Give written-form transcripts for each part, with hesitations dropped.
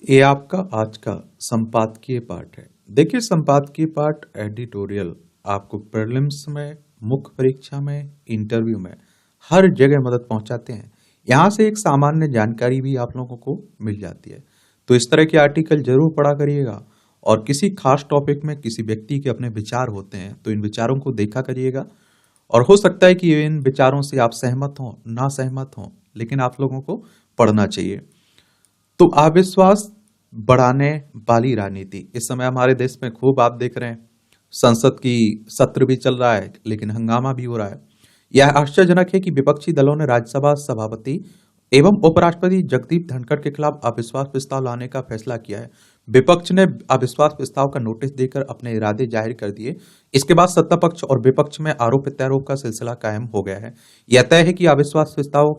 ये आपका आज का संपादकीय पाठ है। देखिए, संपादकीय पाठ एडिटोरियल आपको प्रीलिम्स में, मुख्य परीक्षा में, इंटरव्यू में हर जगह मदद पहुंचाते हैं। यहाँ से एक सामान्य जानकारी भी आप लोगों को मिल जाती है। तो इस तरह के आर्टिकल जरूर पढ़ा करिएगा और किसी खास टॉपिक में किसी व्यक्ति के अपने विचार होते हैं तो इन विचारों को देखा करिएगा। और हो सकता है कि इन विचारों से आप सहमत हों, ना सहमत हों, लेकिन आप लोगों को पढ़ना चाहिए। तो अविश्वास बढ़ाने वाली राजनीति इस समय हमारे देश में खूब आप देख रहे हैं। संसद की सत्र भी चल रहा है, लेकिन हंगामा भी हो रहा है। यह आश्चर्यजनक है कि विपक्षी दलों ने राज्यसभा सभापति एवं उपराष्ट्रपति जगदीप धनखड़ के खिलाफ अविश्वास प्रस्ताव लाने का फैसला किया है। विपक्ष ने अविश्वास प्रस्ताव का नोटिस देकर अपने इरादे जाहिर कर दिए। इसके बाद सत्ता पक्ष और विपक्ष में आरोप प्रत्यारोप का सिलसिला कायम हो गया है। यह तय है कि अविश्वास प्रस्ताव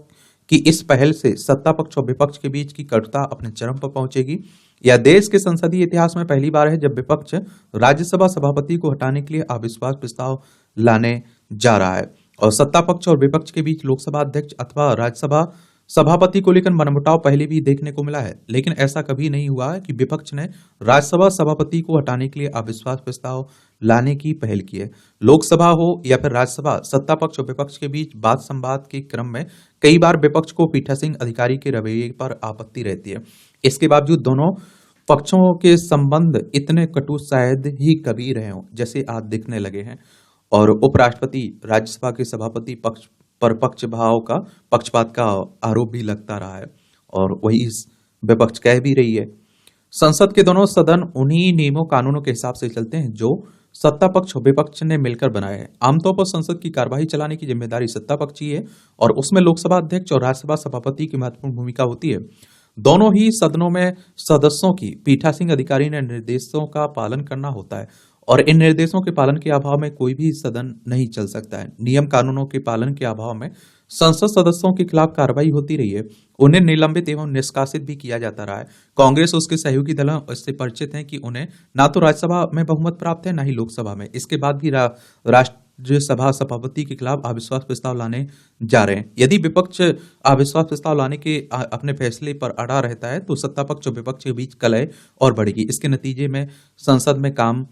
कि इस पहल से सत्ता पक्ष और विपक्ष के बीच की कटुता अपने चरम पर पहुंचेगी। यह देश के संसदीय इतिहास में पहली बार है जब विपक्ष राज्यसभा सभापति को हटाने के लिए अविश्वास प्रस्ताव लाने जा रहा है और सत्ता पक्ष और विपक्ष के बीच लोकसभा अध्यक्ष अथवा राज्यसभा सभापति को लेकर मनमुटाव पहले भी देखने को मिला है, लेकिन ऐसा कभी नहीं हुआ है कि विपक्ष ने राज्यसभा सभापति को हटाने के लिए अविश्वास प्रस्ताव लाने की पहल की है। लोकसभा हो या फिर राज्यसभा, सत्ता पक्ष और विपक्ष के बीच बात संवाद के क्रम में कई बार विपक्ष को पीठासीन अधिकारी के रवैये पर आपत्ति रहती है। इसके बावजूद दोनों पक्षों के संबंध इतने कटु शायद ही कभी रहे हों जैसे आज दिखने लगे हैं। और उपराष्ट्रपति राज्यसभा के सभापति पक्ष पर पक्षपात का आरोप भी लगता रहा है और वही विपक्ष कह भी रही है। संसद के दोनों सदन उन्हीं नियमों कानूनों के हिसाब से चलते हैं जो सत्ता पक्ष और विपक्ष ने मिलकर बनाए हैं। आमतौर पर संसद की कार्यवाही चलाने की जिम्मेदारी सत्ता पक्ष की है और उसमें लोकसभा अध्यक्ष और राज्यसभा सभापति की महत्वपूर्ण भूमिका होती है। दोनों ही सदनों में सदस्यों की पीठासीन अधिकारी ने निर्देशों का पालन करना होता है और इन निर्देशों के पालन के अभाव में कोई भी सदन नहीं चल सकता है। नियम कानूनों के पालन के अभाव में संसद सदस्यों के खिलाफ कार्रवाई होती रही है, उन्हें निलंबित एवं निष्कासित भी किया जाता रहा है। कांग्रेस उसके सहयोगी दल इससे परिचित हैं कि उन्हें ना तो राज्यसभा में बहुमत प्राप्त है, ना ही लोकसभा में। इसके बाद भी राज्यसभा सभापति के खिलाफ अविश्वास प्रस्ताव लाने जा रहे हैं। यदि विपक्ष अविश्वास प्रस्ताव लाने के अपने फैसले पर अड़ा रहता है तो सत्ता पक्ष और विपक्ष के बीच कलह और बढ़ेगी। इसके नतीजे में संसद में काम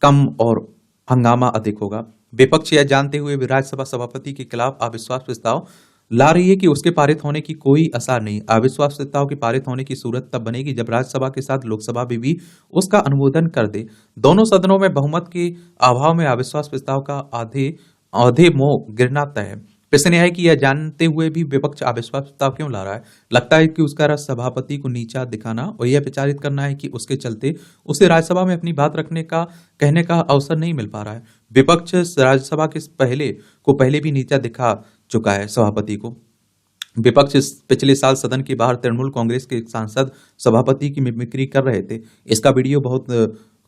कम और हंगामा अधिक होगा। विपक्ष यह जानते हुए भी राज्यसभा सभापति के खिलाफ अविश्वास प्रस्ताव ला रही है कि उसके पारित होने की कोई आसार नहीं। अविश्वास प्रस्ताव के पारित होने की सूरत तब बनेगी जब राज्यसभा के साथ लोकसभा भी उसका अनुमोदन कर दे। दोनों सदनों में बहुमत के अभाव में अविश्वास प्रस्ताव का आधे मोह गिरना तय है। प्रश्न यह है कि यह जानते हुए भी विपक्ष अविश्वास प्रस्ताव क्यों ला रहा है। लगता है कि उसका रस सभापति को नीचा दिखाना और यह विचारित करना है कि उसके चलते उसे राज्यसभा में अपनी बात कहने का अवसर नहीं मिल पा रहा है। विपक्ष राज्यसभा के पहले भी नीचा दिखा चुका है सभापति को। विपक्ष पिछले साल सदन के बाहर तृणमूल कांग्रेस के सांसद सभापति की मिमिक्री कर रहे थे। इसका वीडियो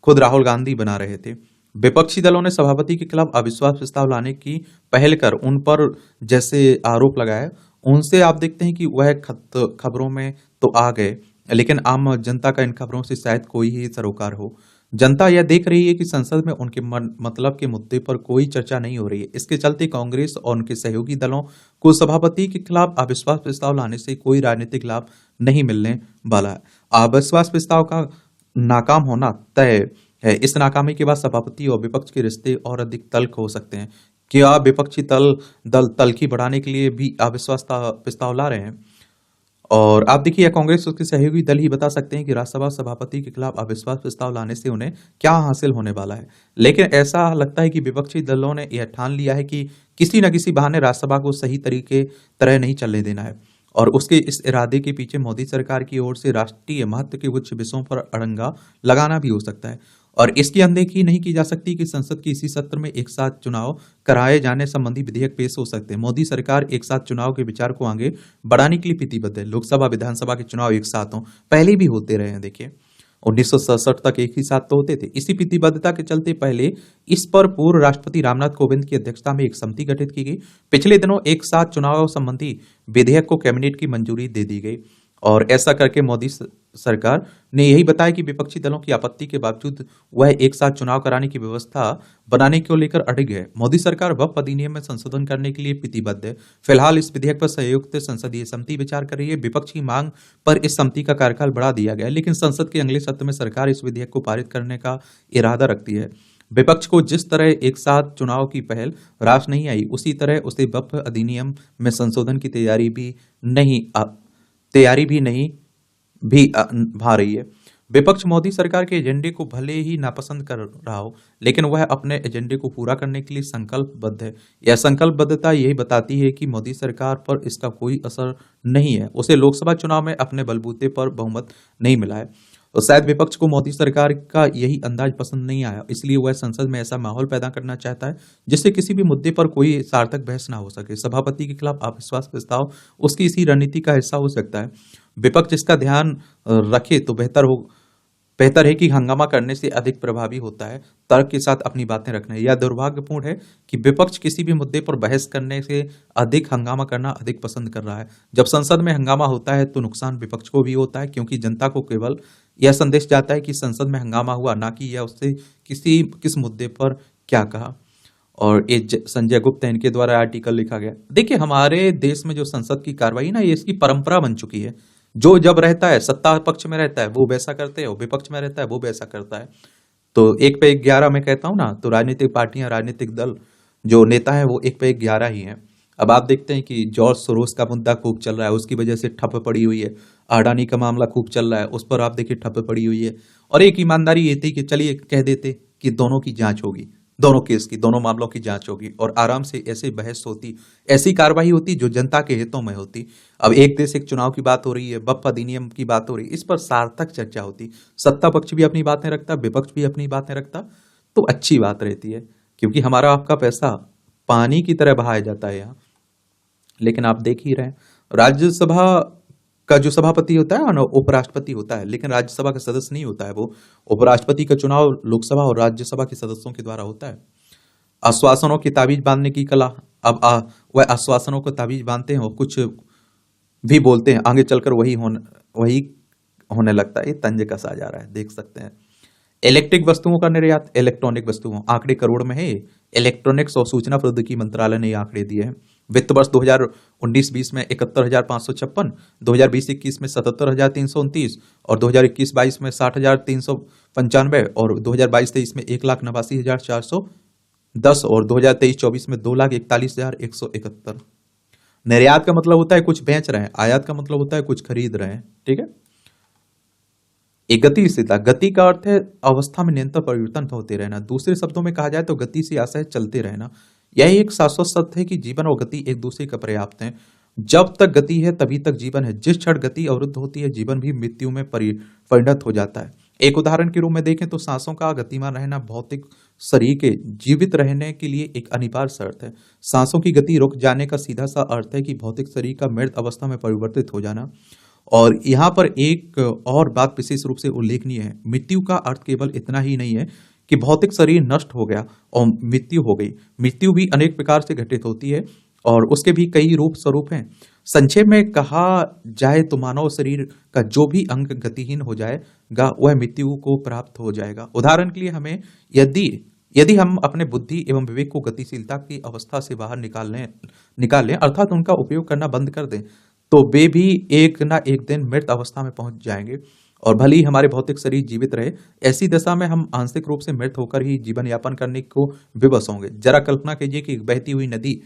खुद राहुल गांधी बना रहे थे। विपक्षी दलों ने सभापति के खिलाफ अविश्वास प्रस्ताव लाने की पहल कर उन पर जैसे आरोप लगाए, उनसे आप देखते हैं कि वह खबरों में तो आ गए, लेकिन आम जनता का इन खबरों से शायद कोई ही सरोकार हो। जनता यह देख रही है कि संसद में उनके मतलब के मुद्दे पर कोई चर्चा नहीं हो रही है। इसके चलते कांग्रेस और उनके सहयोगी दलों को सभापति के खिलाफ अविश्वास प्रस्ताव लाने से कोई राजनीतिक लाभ नहीं मिलने वाला है। अविश्वास प्रस्ताव का नाकाम होना तय है। इस नाकामी के बाद सभापति और विपक्ष के रिश्ते और अधिक तल्ख हो सकते हैं। क्या विपक्षी दल तल्खी बढ़ाने के लिए भी अविश्वास प्रस्ताव ला रहे हैं? और आप देखिए, कांग्रेस उसके सहयोगी दल ही बता सकते हैं कि राज्यसभा सभापति के खिलाफ अविश्वास प्रस्ताव लाने से उन्हें क्या हासिल होने वाला है। लेकिन ऐसा लगता है कि विपक्षी दलों ने यह ठान लिया है कि किसी न किसी बहाने राज्यसभा को सही तरह नहीं चलने देना है और उसके इस इरादे के पीछे मोदी सरकार की ओर से राष्ट्रीय महत्व के कुछ विषयों पर अड़ंगा लगाना भी हो सकता है। और इसकी अनदेखी नहीं की जा सकती कि संसद के इसी सत्र में एक साथ चुनाव कराए जाने संबंधी विधेयक पेश हो सकते हैं। मोदी सरकार एक साथ चुनाव के विचार को आगे बढ़ाने के लिए प्रतिबद्ध है। लोकसभा विधानसभा के चुनाव एक साथ हों, पहले भी होते रहे हैं। देखिए, 1967 तक एक ही साथ तो होते थे। इसी प्रतिबद्धता के चलते पहले इस पर पूर्व राष्ट्रपति रामनाथ कोविंद की अध्यक्षता में एक समिति गठित की गई। पिछले दिनों एक साथ चुनाव संबंधी विधेयक को कैबिनेट की मंजूरी दे दी गई और ऐसा करके मोदी सरकार ने यही बताया कि विपक्षी दलों की आपत्ति के बावजूद वह एक साथ चुनाव कराने की व्यवस्था बनाने को लेकर अड़िग है। मोदी सरकार वक्फ अधिनियम में संशोधन करने के लिए प्रतिबद्ध है। फिलहाल इस विधेयक पर संयुक्त संसदीय समिति विचार कर रही है। विपक्ष की मांग पर इस समिति का कार्यकाल बढ़ा दिया गया है, लेकिन संसद के अगले सत्र में सरकार इस विधेयक को पारित करने का इरादा रखती है। विपक्ष को जिस तरह एक साथ चुनाव की पहल रास नहीं आई, उसी तरह उसे वक्फ अधिनियम में संशोधन की तैयारी भी नहीं भा रही है। विपक्ष मोदी सरकार के एजेंडे को भले ही नापसंद कर रहा हो, लेकिन वह अपने एजेंडे को पूरा करने के लिए संकल्पबद्ध है। यह संकल्पबद्धता यही बताती है कि मोदी सरकार पर इसका कोई असर नहीं है। उसे लोकसभा चुनाव में अपने बलबूते पर बहुमत नहीं मिला है। तो शायद विपक्ष को मोदी सरकार का यही अंदाज पसंद नहीं आया, इसलिए वह संसद में ऐसा माहौल पैदा करना चाहता है जिससे किसी भी मुद्दे पर कोई सार्थक बहस ना हो सके। सभापति के खिलाफ अविश्वास प्रस्ताव उसकी इसी रणनीति का हिस्सा हो सकता है। विपक्ष इसका ध्यान रखे तो बेहतर है कि हंगामा करने से अधिक प्रभावी होता है तर्क के साथ अपनी बातें रखना। यह दुर्भाग्यपूर्ण है कि विपक्ष किसी भी मुद्दे पर बहस करने से अधिक हंगामा करना अधिक पसंद कर रहा है। जब संसद में हंगामा होता है तो नुकसान विपक्ष को भी होता है, क्योंकि जनता को केवल यह संदेश जाता है कि संसद में हंगामा हुआ, ना कि यह उससे किस मुद्दे पर क्या कहा। और ये संजय गुप्ता इनके द्वारा आर्टिकल लिखा गया। देखिए, हमारे देश में जो संसद की कार्रवाई ना, ये इसकी परंपरा बन चुकी है। जो जब रहता है सत्ता पक्ष में रहता है वो वैसा करते हैं, विपक्ष में रहता है वो वैसा करता है। तो एक पे 11 मैं कहता हूं ना, तो राजनीतिक पार्टियां, राजनीतिक दल, जो नेता है वो एक पे 11 ही हैं। अब आप देखते हैं कि जॉर्ज सोरोस का मुद्दा खूब चल रहा है, उसकी वजह से ठप पड़ी हुई है। अडानी का मामला खूब चल रहा है, उस पर आप देखिए ठप पड़ी हुई है। और एक ईमानदारी ये थी कि चलिए कह देते कि दोनों की जांच होगी, दोनों केस की, दोनों मामलों की जांच होगी और आराम से ऐसे बहस होती, ऐसी कार्रवाई होती जो जनता के हितों में होती। अब एक देश एक चुनाव की बात हो रही है, वक्फ अधिनियम की बात हो रही है, इस पर सार्थक चर्चा होती। सत्ता पक्ष भी अपनी बातें रखता, विपक्ष भी अपनी बातें रखता, तो अच्छी बात रहती है, क्योंकि हमारा आपका पैसा पानी की तरह बहाया जाता है यहाँ। लेकिन आप देख ही रहे हैं, राज्यसभा का जो सभापति होता है ना, उपराष्ट्रपति होता है, लेकिन राज्यसभा का सदस्य नहीं होता है वो। उपराष्ट्रपति का चुनाव लोकसभा और राज्यसभा के सदस्यों के द्वारा होता है। आश्वासनों की ताबीज बांधने की कला। अब वह आश्वासनों को ताबीज बांधते हैं और कुछ भी बोलते हैं, आगे चलकर वही होने लगता है। ये तंज कसा जा रहा है, देख सकते हैं। इलेक्ट्रिक वस्तुओं का निर्यात, इलेक्ट्रॉनिक वस्तुओं, आंकड़े करोड़ में है। इलेक्ट्रॉनिक्स और सूचना प्रौद्योगिकी मंत्रालय ने ये आंकड़े दिए हैं। वित्त वर्ष 2019-20 में 71,556, 2020-21 में 77,329 और 2021-22 में 60,395 और 2022-23 में 1,89,410 और 2023-24 में 2,41,171। निर्यात का मतलब होता है कुछ बेच रहे हैं, आयात का मतलब होता है कुछ खरीद रहे हैं। ठीक है। एक गतिशीलता, गति का अर्थ है अवस्था में निरंतर परिवर्तन होते रहना। दूसरे शब्दों में कहा जाए तो गति से आशय चलते रहना। यह एक शाश्वत सत्य है कि जीवन और गति एक दूसरे का पर्याप्त है। जब तक गति है तभी तक जीवन है। जिस क्षण गति अवरुद्ध होती है, जीवन भी मृत्यु में परिणत हो जाता है। एक उदाहरण के रूप में देखें तो सांसों का गतिमान रहना भौतिक शरीर के जीवित रहने के लिए एक अनिवार्य शर्त है। सांसों की गति रुक जाने का सीधा सा अर्थ है कि भौतिक शरीर का मृत अवस्था में परिवर्तित हो जाना। और यहाँ पर एक और बात विशेष रूप से उल्लेखनीय है। मृत्यु का अर्थ केवल इतना ही नहीं है कि भौतिक शरीर नष्ट हो गया और मृत्यु हो गई। मृत्यु भी अनेक प्रकार से घटित होती है और उसके भी कई रूप स्वरूप हैं। संक्षेप में कहा जाए तो मानव शरीर का जो भी अंग गतिहीन हो जाएगा वह मृत्यु को प्राप्त हो जाएगा। उदाहरण के लिए हमें यदि हम अपने बुद्धि एवं विवेक को गतिशीलता की अवस्था से बाहर निकाल लें अर्थात उनका उपयोग करना बंद कर दें, तो वे भी एक ना एक दिन मृत अवस्था में पहुंच जाएंगे। और भले ही हमारे भौतिक शरीर जीवित रहे, ऐसी दशा में हम आंशिक रूप से मृत होकर ही जीवन यापन करने को विवश होंगे। जरा कल्पना कीजिए कि एक बहती हुई नदी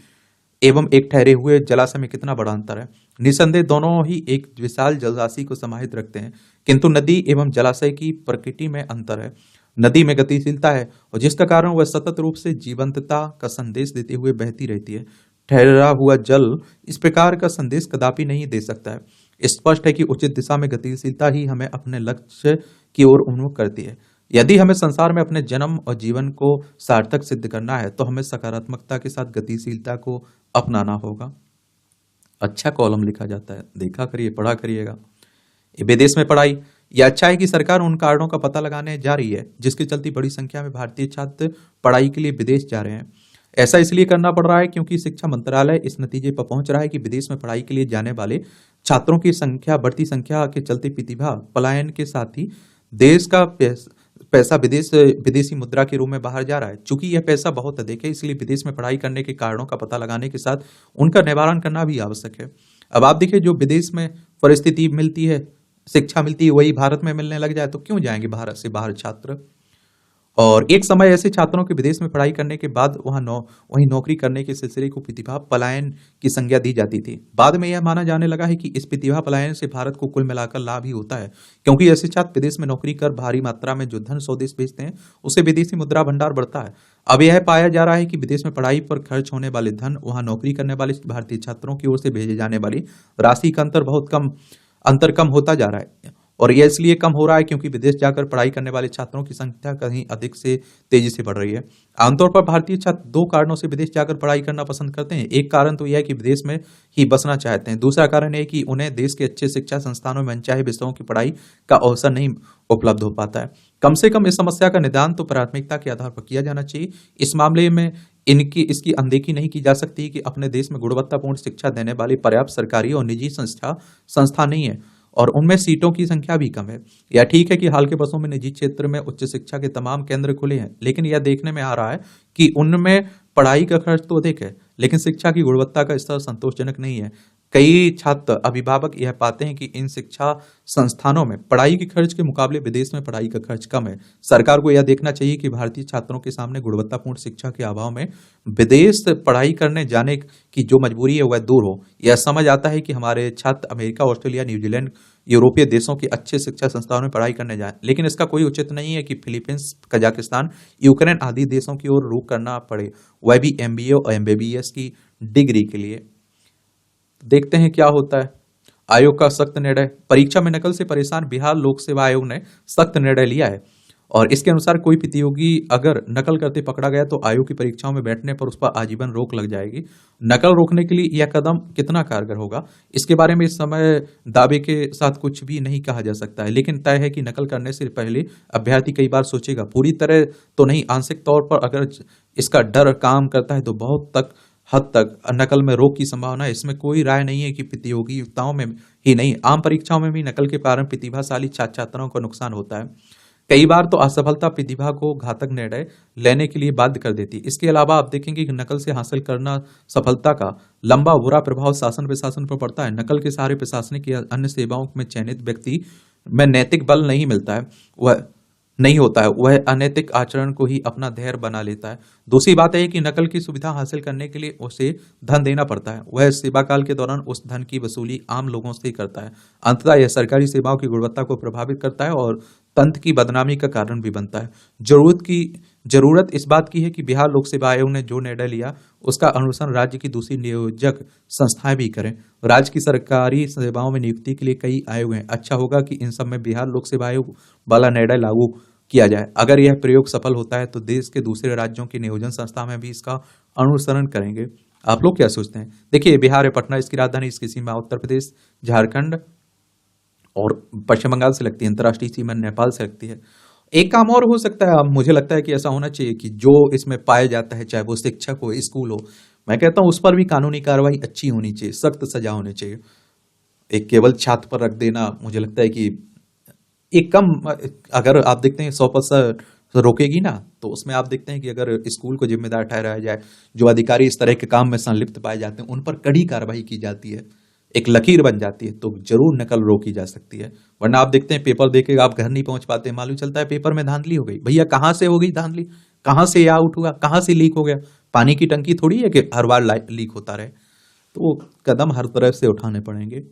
एवं एक ठहरे हुए जलाशय में कितना बड़ा अंतर है। निसंदेह दोनों ही एक विशाल जलराशि को समाहित रखते हैं, किंतु नदी एवं जलाशय की प्रकृति में अंतर है। नदी में गतिशीलता है और जिसका कारण वह सतत रूप से जीवंतता का संदेश देते हुए बहती रहती है। ठहरा हुआ जल इस प्रकार का संदेश कदापि नहीं दे सकता है। स्पष्ट है कि उचित दिशा में गतिशीलता ही हमें अपने लक्ष्य की ओर उन्मुख करती है। यदि हमें संसार में अपने जन्म और जीवन को सार्थक सिद्ध करना है तो हमें सकारात्मकता के साथ गतिशीलता को अपनाना होगा। अच्छा कॉलम लिखा जाता है, देखा करिए, पढ़ा करिएगा। विदेश में पढ़ाई, यह अच्छा है कि सरकार उन कारणों का पता लगाने जा रही है जिसके चलते बड़ी संख्या में भारतीय छात्र पढ़ाई के लिए विदेश जा रहे हैं। ऐसा इसलिए करना पड़ रहा है क्योंकि शिक्षा मंत्रालय इस नतीजे पर पहुंच रहा है कि विदेश में पढ़ाई के लिए जाने वाले छात्रों की संख्या बढ़ती संख्या के चलते प्रतिभा पलायन के साथ ही देश का पैसा विदेशी मुद्रा के रूप में बाहर जा रहा है। चूंकि यह पैसा बहुत अधिक है, इसलिए विदेश में पढ़ाई करने के कारणों का पता लगाने के साथ उनका निवारण करना भी आवश्यक है। अब आप देखिए, जो विदेश में परिस्थिति मिलती है, शिक्षा मिलती है, वही भारत में मिलने लग जाए तो क्यों जाएंगे भारत से बाहर छात्र। और एक समय ऐसे छात्रों के विदेश में पढ़ाई करने के बाद वहीं नौकरी करने के सिलसिले को प्रतिभा पलायन की संज्ञा दी जाती थी। बाद में यह माना जाने लगा है कि इस प्रतिभा पलायन से भारत को कुल मिलाकर लाभ ही होता है, क्योंकि ऐसे छात्र विदेश में नौकरी कर भारी मात्रा में जो धन स्वदेश भेजते हैं, उससे विदेशी मुद्रा भंडार बढ़ता है। अब यह पाया जा रहा है कि विदेश में पढ़ाई पर खर्च होने वाले धन वहां नौकरी करने वाले भारतीय छात्रों की ओर से भेजे जाने वाली राशि का अंतर कम होता जा रहा है। और यह इसलिए कम हो रहा है क्योंकि विदेश जाकर पढ़ाई करने वाले छात्रों की संख्या कहीं अधिक से तेजी से बढ़ रही है। आमतौर पर भारतीय छात्र दो कारणों से विदेश जाकर पढ़ाई करना पसंद करते हैं। एक कारण तो यह है कि विदेश में ही बसना चाहते हैं। दूसरा कारण है कि उन्हें देश के अच्छे शिक्षा संस्थानों में अनचाहे विषयों की पढ़ाई का अवसर नहीं उपलब्ध हो पाता है। कम से कम इस समस्या का निदान तो प्राथमिकता के आधार पर किया जाना चाहिए। इस मामले में इसकी अनदेखी नहीं की जा सकती कि अपने देश में गुणवत्तापूर्ण शिक्षा देने वाली पर्याप्त सरकारी और निजी संस्था नहीं है, और उनमें सीटों की संख्या भी कम है। यह ठीक है कि हाल के वर्षों में निजी क्षेत्र में उच्च शिक्षा के तमाम केंद्र खुले हैं, लेकिन यह देखने में आ रहा है कि उनमें पढ़ाई का खर्च तो अधिक है, लेकिन शिक्षा की गुणवत्ता का स्तर संतोषजनक नहीं है। कई छात्र अभिभावक यह पाते हैं कि इन शिक्षा संस्थानों में पढ़ाई के खर्च के मुकाबले विदेश में पढ़ाई का खर्च कम है। सरकार को यह देखना चाहिए कि भारतीय छात्रों के सामने गुणवत्तापूर्ण शिक्षा के अभाव में विदेश पढ़ाई करने जाने की जो मजबूरी है वह दूर हो। यह समझ आता है कि हमारे छात्र अमेरिका, ऑस्ट्रेलिया, न्यूजीलैंड, यूरोपीय देशों के अच्छे शिक्षा संस्थानों में पढ़ाई करने जाएं, लेकिन इसका कोई उचित नहीं है कि फिलीपींस, कजाकिस्तान, यूक्रेन आदि देशों की ओर रुख करना पड़े, वह भी एमबीए और एमबीबीएस की डिग्री के लिए। देखते हैं क्या होता है। आयोग का सख्त निर्णय। परीक्षा में नकल से परेशान बिहार लोक सेवा आयोग ने सख्त निर्णय लिया है, और इसके अनुसार कोई प्रतियोगी अगर नकल करते पकड़ा गया तो आयोग की परीक्षाओं में बैठने पर उस पर आजीवन रोक लग जाएगी। नकल रोकने के लिए यह कदम कितना कारगर होगा, इसके बारे में इस समय दावे के साथ कुछ भी नहीं कहा जा सकता है, लेकिन तय है कि नकल करने से पहले अभ्यर्थी कई बार सोचेगा। पूरी तरह तो नहीं, आंशिक तौर पर अगर इसका डर काम करता है तो बहुत हद तक नकल में रोक की संभावना है। इसमें कोई राय नहीं है कि प्रतियोगिताओं में ही नहीं, आम परीक्षाओं में भी नकल के कारण प्रतिभाशाली छात्र छात्राओं को नुकसान होता है। कई बार तो असफलता प्रतिभा को घातक निर्णय लेने के लिए बाध्य कर देती है। इसके अलावा आप देखेंगे कि नकल से हासिल करना सफलता का लंबा बुरा प्रभाव शासन प्रशासन पर पड़ता है। नकल के सहारे प्रशासनिक या अन्य सेवाओं में चयनित व्यक्ति में नैतिक बल नहीं मिलता है, वह नहीं होता है, वह अनैतिक आचरण को ही अपना धैर्य बना लेता है। दूसरी बात है कि नकल की सुविधा हासिल करने के लिए उसे धन देना पड़ता है। वह सेवा काल के दौरान उस धन की वसूली आम लोगों से ही करता है। अंततः यह सरकारी सेवाओं की गुणवत्ता को प्रभावित करता है और तंत्र की बदनामी का कारण भी बनता है। जरूरत इस बात की है कि बिहार लोक सेवा आयोग ने जो निर्णय लिया उसका अनुसरण राज्य की दूसरी नियोजक संस्थाएं भी करें। राज्य की सरकारी सेवाओं में नियुक्ति के लिए कई आयोग हैं। अच्छा होगा कि इन सब में बिहार लोक सेवा आयोग वाला निर्णय लागू किया जाए। अगर यह प्रयोग सफल होता है तो देश के दूसरे राज्यों की नियोजन संस्था में भी इसका अनुसरण करेंगे। आप लोग क्या सोचते हैं? देखिए, बिहार है, पटना इसकी राजधानी, इसकी सीमा उत्तर प्रदेश, झारखंड और पश्चिम बंगाल से लगती है, अंतर्राष्ट्रीय सीमा नेपाल से लगती है। एक काम और हो सकता है, अब मुझे लगता है कि ऐसा होना चाहिए कि जो इसमें पाया जाता है, चाहे वो शिक्षक हो, स्कूल हो, मैं कहता हूं उस पर भी कानूनी कार्रवाई अच्छी होनी चाहिए, सख्त सजा होनी चाहिए। एक केवल छात्र पर रख देना, मुझे लगता है कि एक कम, अगर आप देखते हैं 100% रोकेगी ना, तो उसमें आप देखते हैं कि अगर स्कूल को जिम्मेदार ठहराया जाए, जो अधिकारी इस तरह के काम में संलिप्त पाए जाते हैं उन पर कड़ी कार्रवाई की जाती है, एक लकीर बन जाती है, तो जरूर नकल रोकी जा सकती है। वरना आप देखते हैं पेपर देके आप घर नहीं पहुंच पाते, मालूम चलता है पेपर में धांधली हो गई। भैया कहां से हो गई धांधली, कहां से आउट हुआ, कहां से लीक हो गया? पानी की टंकी थोड़ी है कि हर बार लीक होता रहे। तो कदम हर तरफ से उठाने पड़ेंगे।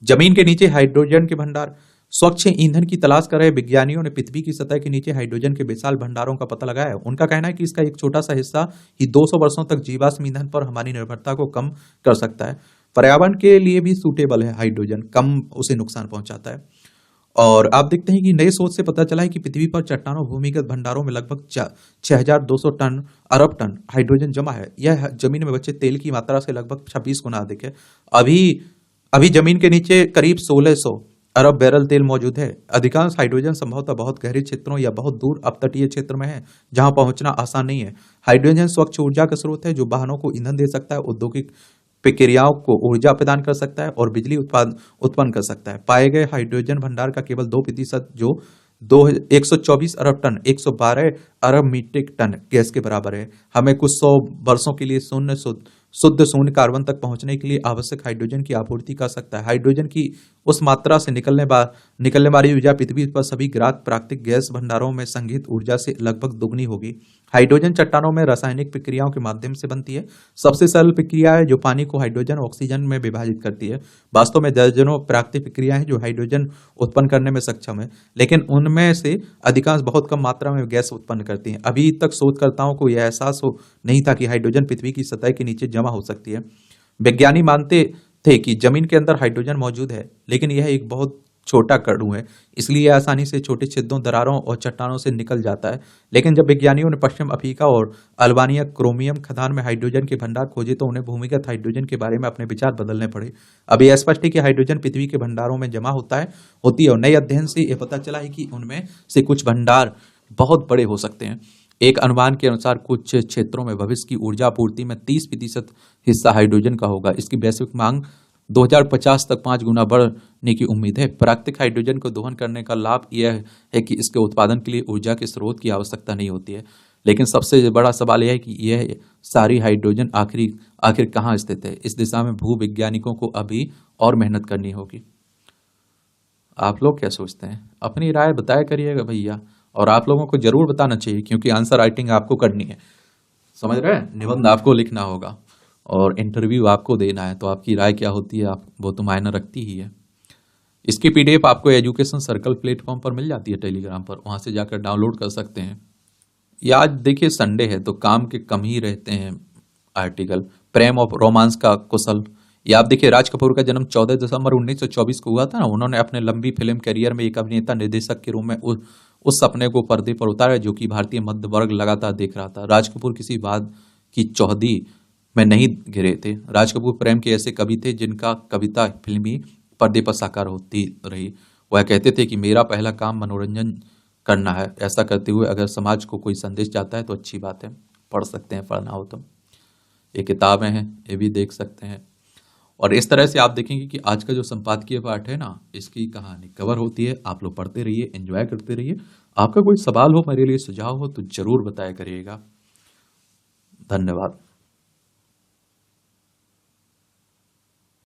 जमीन के नीचे हाइड्रोजन के भंडार। स्वच्छ ईंधन की तलाश कर रहे विज्ञानियों ने पृथ्वी की सतह के नीचे हाइड्रोजन के विशाल भंडारों का पता लगाया है। उनका कहना है कि इसका एक छोटा सा हिस्सा ही 200 वर्षों तक जीवाश्म ईंधन पर हमारी निर्भरता को कम कर सकता है। पर्यावरण के लिए भी सूटेबल है हाइड्रोजन, कम उसे नुकसान पहुंचाता है। और आप देखते हैं कि नई सोच से पता चला है कि पृथ्वी पर चट्टानों भूमिगत भंडारों में लगभग 6200 टन अरब टन हाइड्रोजन जमा है। यह जमीन में बचे तेल की मात्रा से लगभग 26 गुना अधिक है। अभी जमीन के नीचे करीब 1600 अरब बैरल तेल मौजूद है। अधिकांश हाइड्रोजन संभवतः बहुत गहरे क्षेत्रों या बहुत दूर अपतटीय क्षेत्र में है, जहां पहुंचना आसान नहीं है। हाइड्रोजन स्वच्छ ऊर्जा का स्रोत है जो वाहनों को ईंधन दे सकता है, औद्योगिक प्रक्रियाओं को ऊर्जा प्रदान कर सकता है और बिजली उत्पन्न कर सकता है। पाए गए हाइड्रोजन भंडार का केवल 2% जो 124 अरब टन 112 अरब मीट्रिक टन गैस के बराबर है। हमें कुछ 100 वर्षों के लिए शुद्ध शून्य कार्बन तक पहुंचने के लिए आवश्यक हाइड्रोजन की आपूर्ति कर सकता है। हाइड्रोजन की उस मात्रा से निकलने वाली ऊर्जा पृथ्वी पर सभी ज्ञात प्राकृतिक गैस भंडारों में संग्रहित ऊर्जा से लगभग दुगनी होगी। हाइड्रोजन चट्टानों में रासायनिक प्रक्रियाओं के माध्यम से बनती है। सबसे सरल प्रक्रिया है जो पानी को हाइड्रोजन और ऑक्सीजन में विभाजित करती है। वास्तव में दर्जनों प्राकृतिक प्रक्रियाएं हैं जो हाइड्रोजन उत्पन्न करने में सक्षम है, लेकिन उनमें से अधिकांश बहुत कम मात्रा में गैस उत्पन्न करती हैं। अभी तक शोधकर्ताओं को यह एहसास हो नहीं था कि हाइड्रोजन पृथ्वी की सतह के नीचे जमा हो सकती है। वैज्ञानिक मानते थे कि जमीन के अंदर हाइड्रोजन मौजूद है, लेकिन यह एक बहुत छोटा कणु है, इसलिए यह आसानी से छोटे छिद्रों, दरारों और चट्टानों से निकल जाता है। लेकिन जब वैज्ञानिकों ने पश्चिम अफ्रीका और अल्बानिया क्रोमियम खदान में हाइड्रोजन के भंडार खोजे तो उन्हें भूमिगत हाइड्रोजन के बारे में अपने विचार बदलने पड़े। अब यह स्पष्ट है कि हाइड्रोजन पृथ्वी के भंडारों में जमा होती है और नए अध्ययन से यह पता चला है कि उनमें से कुछ भंडार बहुत बड़े हो सकते हैं। एक अनुमान के अनुसार कुछ क्षेत्रों में भविष्य की ऊर्जा आपूर्ति में 30% हिस्सा हाइड्रोजन का होगा। इसकी वैश्विक मांग 2050 तक 5 गुना बढ़ने की उम्मीद है। प्राकृतिक हाइड्रोजन को दोहन करने का लाभ यह है कि इसके उत्पादन के लिए ऊर्जा के स्रोत की आवश्यकता नहीं होती है। लेकिन सबसे बड़ा सवाल यह है कि यह सारी हाइड्रोजन आखिर कहाँ स्थित है। इस दिशा में भूवैज्ञानिकों को अभी और मेहनत करनी होगी। आप लोग क्या सोचते हैं? अपनी राय बताया करिएगा भैया, और आप लोगों को जरूर बताना चाहिए क्योंकि आंसर राइटिंग आपको करनी है, समझ रहे हैं? निबंध आपको लिखना होगा और इंटरव्यू आपको देना है, तो आपकी राय क्या होती है वो तो मायने रखती ही है। इसकी पीडीएफ आपको एजुकेशन सर्कल प्लेटफॉर्म पर मिल जाती है टेलीग्राम पर, वहां से जाकर डाउनलोड कर सकते हैं। या आज देखिए संडे है तो काम के कम ही रहते हैं आर्टिकल। प्रेम और रोमांस का कुशल, या आप देखिए राज कपूर का जन्म 14 दिसंबर 1924 को हुआ था ना। उन्होंने अपने लंबी फिल्म करियर में एक अभिनेता निर्देशक के रूप में उस सपने को पर्दे पर उतारा जो कि भारतीय मध्य वर्ग लगातार देख रहा था। राज कपूर किसी बात की चौहदी में नहीं घिरे थे। राज कपूर प्रेम के ऐसे कवि थे जिनका कविता फिल्मी पर्दे पर साकार होती रही। वह कहते थे कि मेरा पहला काम मनोरंजन करना है। ऐसा करते हुए अगर समाज को कोई संदेश जाता है तो अच्छी बात है, पढ़ सकते हैं, पढ़ना हो तो। ये किताबें हैं, ये भी देख सकते हैं। और इस तरह से आप देखेंगे कि आज का जो संपादकीय पाठ है ना, इसकी कहानी कवर होती है। आप लोग पढ़ते रहिए, एंजॉय करते रहिए। आपका कोई सवाल हो, मेरे लिए सुझाव हो तो जरूर बताया करिएगा। धन्यवाद।